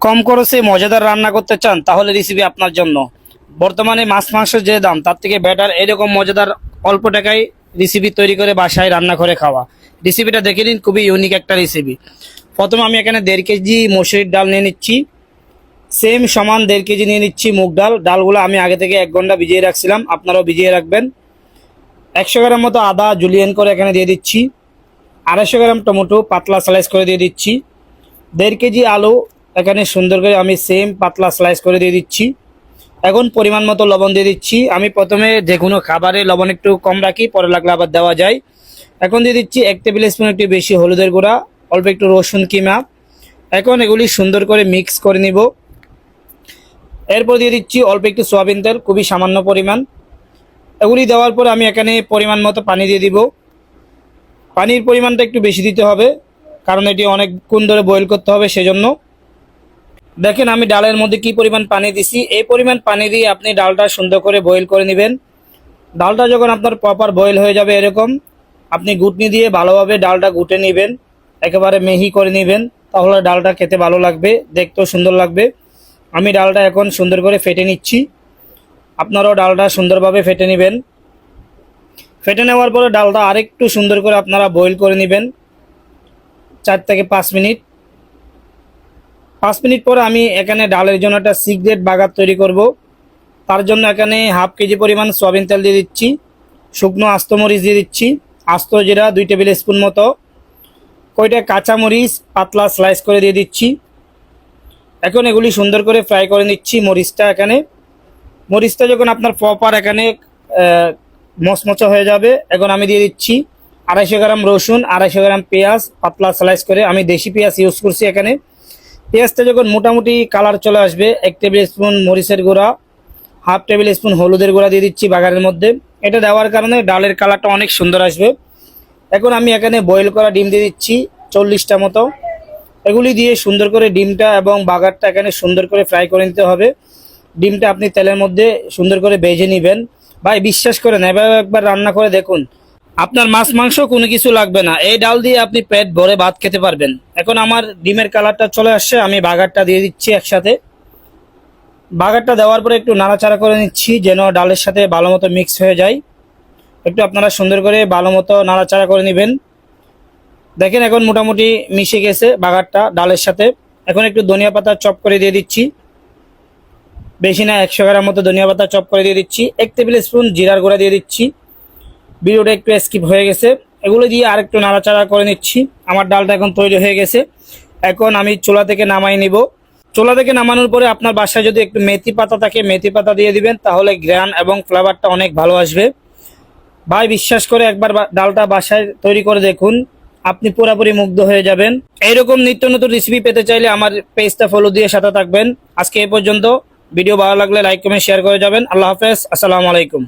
কম খরচে মজাদার রান্না করতে চান তাহলে রেসিপি আপনার জন্য। বর্তমানে মাছ মাংসের যে দাম তার থেকে বেটার এরকম মজাদার অল্প টাকায় রেসিপি তৈরি করে বাসায় রান্না করে খাওয়া। রেসিপিটা দেখে নিন, খুবই ইউনিক একটা রেসিপি। প্রথমে আমি এখানে 1.5 কেজি মসুরির ডাল নিয়ে নিচ্ছি। সেম সমান 1.5 কেজি নিয়ে নিচ্ছি মুগ ডাল। ডালগুলো আমি আগে থেকে 1 ঘন্টা ভিজিয়ে রাখছিলাম, আপনারাও ভিজিয়ে রাখবেন। 100 গ্রাম মতো আদা জুলিয়েন করে এখানে দিয়ে দিচ্ছি। 250 গ্রাম টমেটো পাতলা স্লাইস করে দিয়ে দিচ্ছি। 1.5 কেজি আলু এখানে সুন্দর করে আমি সেম পাতলা স্লাইস করে দিয়ে দিচ্ছি। এখন পরিমাণ মতো লবণ দিয়ে দিচ্ছি। আমি প্রথমে যে কোনো খাবারে লবণ একটু কম রাখি, পরে লাগলে আবার দেওয়া যায়। এখন দিয়ে দিচ্ছি 1 টেবিল স্পুন একটু বেশি হলুদের গুঁড়া, অল্প একটু রসুন কিমা। এখন এগুলি সুন্দর করে মিক্স করে নিব। এরপর দিয়ে দিচ্ছি অল্প একটু সয়াবিন তেল, খুবই সামান্য পরিমাণ। এগুলি দেওয়ার পর আমি এখানে পরিমাণ মতো পানি দিয়ে দিব। পানির পরিমাণটা একটু বেশি দিতে হবে, কারণ এটি অনেকক্ষণ ধরে বয়েল করতে হবে, সেজন্য। দেখেন আমি ডালের মধ্যে কি পরিমাণ পানি দিছি। এই পরিমাণ পানি দিয়ে আপনি ডালটা সুন্দর করে বয়েল করে নেবেন। ডালটা যখন আপনার প্রপার বয়েল হয়ে যাবে এরকম, আপনি ঘুটনি দিয়ে ভালোভাবে ডালটা ঘুটে নেবেন, একেবারে মিহি করে নেবেন। তাহলে ডালটা খেতে ভালো লাগবে, দেখতেও সুন্দর লাগবে। আমি ডালটা এখন সুন্দর করে ফেটে নিচ্ছি। আপনারাও ডালটা সুন্দরভাবে ফেটে নেবেন। ফেটে নেওয়ার পরে ডালটা আরেকটু সুন্দর করে আপনারা বয়েল করে নেবেন 4 থেকে 5 মিনিট। 5 মিনিট পরে আমি এখানে ডালের জন্য একটা সিক্রেট বাগার তৈরি করব। তার জন্য এখানে 1/2 কেজি পরিমাণ সয়াবিন তেল দিয়ে দিচ্ছি। শুকনো আস্ত মরিচ দিয়ে দিচ্ছি। আস্ত জিরা 2 টেবিল স্পুন মতো। কয়টা কাঁচামরিচ পাতলা স্লাইস করে দিয়ে দিচ্ছি। এখন এগুলি সুন্দর করে ফ্রাই করে নিচ্ছি। মরিচটা যখন আপনার প্রপার এখানে মচমচা হয়ে যাবে, এখন আমি দিয়ে দিচ্ছি 250 গ্রাম রসুন, 250 গ্রাম পেঁয়াজ পাতলা স্লাইস করে। আমি দেশি পেঁয়াজ ইউজ করছি এখানে। পেঁয়াজটা যখন মোটামুটি কালার চলে আসবে, 1 টেবিল স্পুন মরিচের গুঁড়া, 1/2 টেবিল স্পুন হলুদের গুঁড়া দিয়ে দিচ্ছি বাগারের মধ্যে। এটা দেওয়ার কারণে ডালের কালারটা অনেক সুন্দর আসবে। এখন আমি এখানে বয়েল করা ডিম দিয়ে দিচ্ছি 40টা মতো। এগুলি দিয়ে সুন্দর করে ডিমটা এবং বাগারটা এখানে সুন্দর করে ফ্রাই করে নিতে হবে। ডিমটা আপনি তেলের মধ্যে সুন্দর করে ভেজে নেবেন। ভাই বিশ্বাস করেন, এভাবে একবার রান্না করে দেখুন, আপনার মাছ মাংস কোনো কিছু লাগবে না। এই ডাল দিয়ে আপনি পেট ভরে ভাত খেতে পারবেন। এখন আমার ডিমের কালারটা চলে আসছে, আমি বাগারটা দিয়ে দিচ্ছি একসাথে। বাগারটা দেওয়ার পরে একটু নাড়াচাড়া করে নিচ্ছি, যেন ডালের সাথে ভালো মতো মিক্স হয়ে যায়। একটু আপনারা সুন্দর করে ভালো মতো নাড়াচাড়া করে নেবেন। দেখেন এখন মোটামুটি মিশে গেছে বাগারটা ডালের সাথে। এখন একটু ধনিয়া পাতা চপ করে দিয়ে দিচ্ছি, বেশি না 100 গ্রাম মতো ধনিয়া পাতা চপ করে দিয়ে দিচ্ছি। 1 টেবিল স্পুন জিরার গুঁড়া দিয়ে দিচ্ছি। ভিডিওটা একটু স্কিপ হয়ে গেছে। এগুলো দিয়ে আরেকটু নাড়াচাড়া করে নিচ্ছি। আমার ডালটা এখন তৈরি হয়ে গেছে। এখন আমি চুলা থেকে নামাই নিব। চুলা থেকে নামানোর পরে আপনার বাসায় যদি একটু মেথি পাতা থাকে, মেথি পাতা দিয়ে দিবেন, তাহলে গ্রান এবং ফ্লেভারটা অনেক ভালো আসবে। ভাই বিশ্বাস করে একবার ডালটা বাসায় তৈরি করে দেখুন, আপনি পুরোপুরি মুগ্ধ হয়ে যাবেন। এইরকম নিত্য নতুন রেসিপি পেতে চাইলে আমার পেজটা ফলো দিয়ে সাথে থাকবেন। আজকে এই পর্যন্ত। ভিডিও ভালো লাগলে লাইক কমেন্ট শেয়ার করে যাবেন। আল্লাহ হাফেজ, আসসালামু আলাইকুম।